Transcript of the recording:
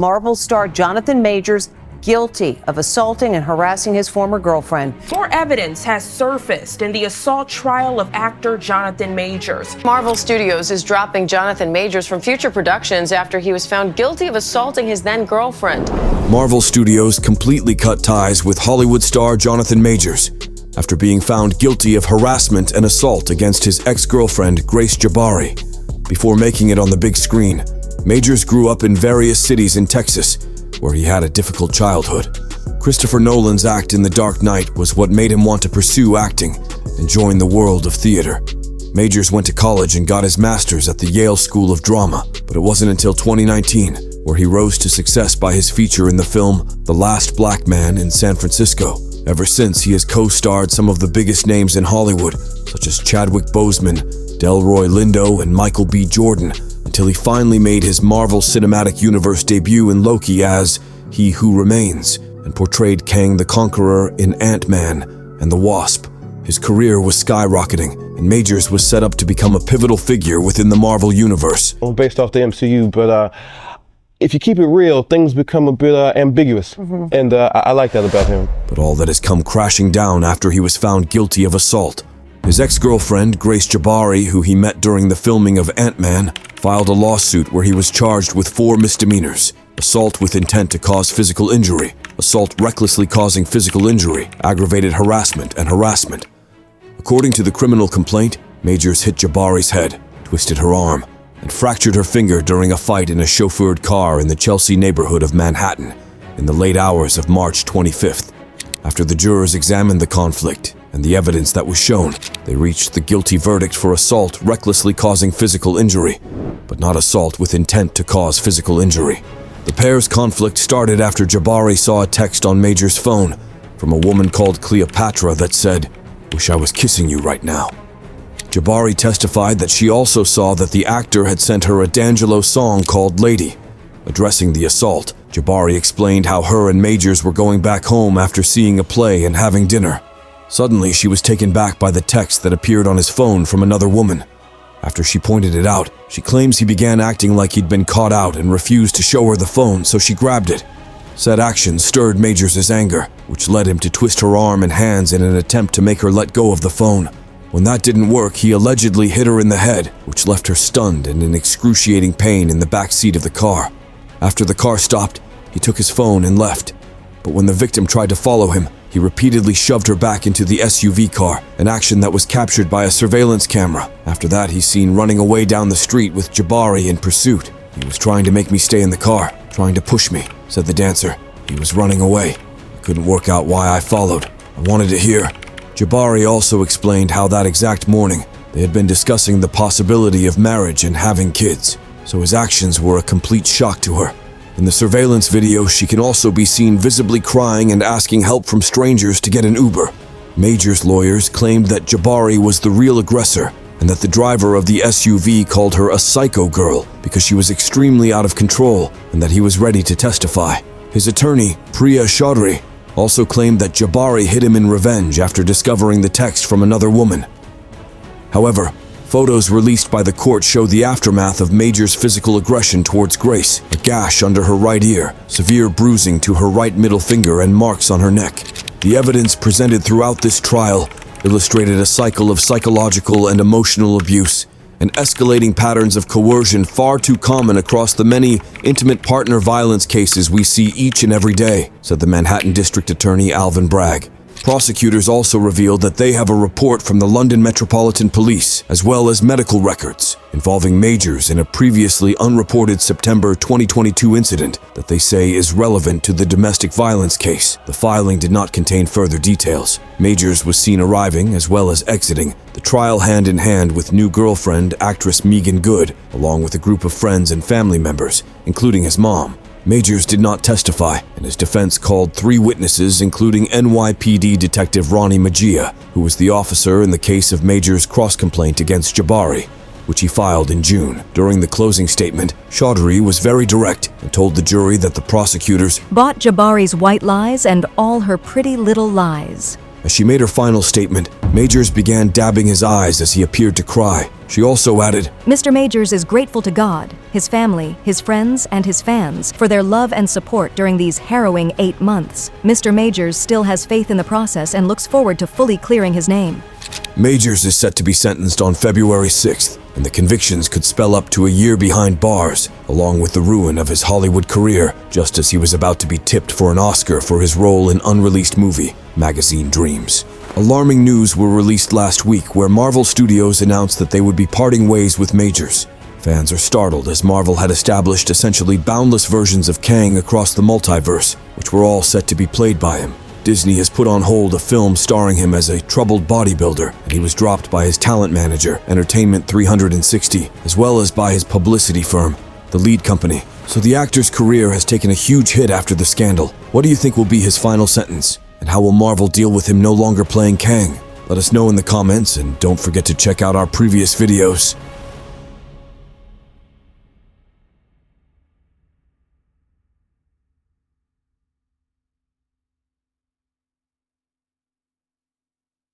Marvel star Jonathan Majors guilty of assaulting and harassing his former girlfriend. More evidence has surfaced in the assault trial of actor Jonathan Majors. Marvel Studios is dropping Jonathan Majors from future productions after he was found guilty of assaulting his then-girlfriend. Marvel Studios completely cut ties with Hollywood star Jonathan Majors after being found guilty of harassment and assault against his ex-girlfriend Grace Jabari. Before making it on the big screen, Majors grew up in various cities in Texas, where he had a difficult childhood. Christopher Nolan's act in The Dark Knight was what made him want to pursue acting and join the world of theater. Majors went to college and got his master's at the Yale School of Drama, but it wasn't until 2019 where he rose to success by his feature in the film The Last Black Man in San Francisco. Ever since, he has co-starred some of the biggest names in Hollywood, such as Chadwick Boseman, Delroy Lindo, and Michael B. Jordan, until he finally made his Marvel Cinematic Universe debut in Loki as He Who Remains, and portrayed Kang the Conqueror in Ant-Man and the Wasp. His career was skyrocketing, and Majors was set up to become a pivotal figure within the Marvel Universe. Based off the MCU, but if you keep it real, things become a bit ambiguous, and I like that about him. But all that has come crashing down after he was found guilty of assault. His ex-girlfriend, Grace Jabari, who he met during the filming of Ant-Man, filed a lawsuit where he was charged with 4 misdemeanors: assault with intent to cause physical injury, assault recklessly causing physical injury, aggravated harassment, and harassment. According to the criminal complaint, Majors hit Jabari's head, twisted her arm, and fractured her finger during a fight in a chauffeured car in the Chelsea neighborhood of Manhattan in the late hours of March 25th. After the jurors examined the conflict and the evidence that was shown, they reached the guilty verdict for assault recklessly causing physical injury, but not assault with intent to cause physical injury. The pair's conflict started after Jabari saw a text on Major's phone from a woman called Cleopatra that said, "Wish I was kissing you right now." Jabari testified that she also saw that the actor had sent her a D'Angelo song called Lady. Addressing the assault, Jabari explained how her and Majors were going back home after seeing a play and having dinner. Suddenly, she was taken back by the text that appeared on his phone from another woman. After she pointed it out, she claims he began acting like he'd been caught out and refused to show her the phone, so she grabbed it. Said action stirred Majors' anger, which led him to twist her arm and hands in an attempt to make her let go of the phone. When that didn't work, he allegedly hit her in the head, which left her stunned and in excruciating pain in the back seat of the car. After the car stopped, he took his phone and left. But when the victim tried to follow him, he repeatedly shoved her back into the SUV car, an action that was captured by a surveillance camera. After that, he's seen running away down the street with Jabari in pursuit. "He was trying to make me stay in the car, trying to push me," said the dancer. "He was running away. I couldn't work out why I followed. I wanted to hear." Jabari also explained how that exact morning, they had been discussing the possibility of marriage and having kids, so his actions were a complete shock to her. In the surveillance video, she can also be seen visibly crying and asking help from strangers to get an Uber. Majors' lawyers claimed that Jabari was the real aggressor and that the driver of the SUV called her a psycho girl because she was extremely out of control and that he was ready to testify. His attorney, Priya Chaudhry, also claimed that Jabari hit him in revenge after discovering the text from another woman. However, photos released by the court show the aftermath of Major's physical aggression towards Grace: a gash under her right ear, severe bruising to her right middle finger, and marks on her neck. The evidence presented throughout this trial illustrated a cycle of psychological and emotional abuse and escalating patterns of coercion far too common across the many intimate partner violence cases we see each and every day, said the Manhattan District Attorney Alvin Bragg. Prosecutors also revealed that they have a report from the London Metropolitan Police, as well as medical records, involving Majors in a previously unreported September 2022 incident that they say is relevant to the domestic violence case. The filing did not contain further details. Majors was seen arriving, as well as exiting, the trial hand in hand with new girlfriend, actress Megan Good, along with a group of friends and family members, including his mom. Majors did not testify, and his defense called 3 witnesses, including NYPD Detective Ronnie Magia, who was the officer in the case of Majors' cross-complaint against Jabari, which he filed in June. During the closing statement, Chaudhry was very direct and told the jury that the prosecutors bought Jabari's white lies and all her pretty little lies. As she made her final statement, Majors began dabbing his eyes as he appeared to cry. She also added, Mr. Majors is grateful to God, his family, his friends, and his fans for their love and support during these harrowing 8 months. Mr. Majors still has faith in the process and looks forward to fully clearing his name. Majors is set to be sentenced on February 6th, and the convictions could spell up to a year behind bars, along with the ruin of his Hollywood career, just as he was about to be tipped for an Oscar for his role in unreleased movie, Magazine Dreams. Alarming news were released last week where Marvel Studios announced that they would be parting ways with Majors. Fans are startled as Marvel had established essentially boundless versions of Kang across the multiverse, which were all set to be played by him. Disney has put on hold a film starring him as a troubled bodybuilder, and he was dropped by his talent manager, Entertainment 360, as well as by his publicity firm, the lead company. So the actor's career has taken a huge hit after the scandal. What do you think will be his final sentence? And how will Marvel deal with him no longer playing Kang? Let us know in the comments, and don't forget to check out our previous videos.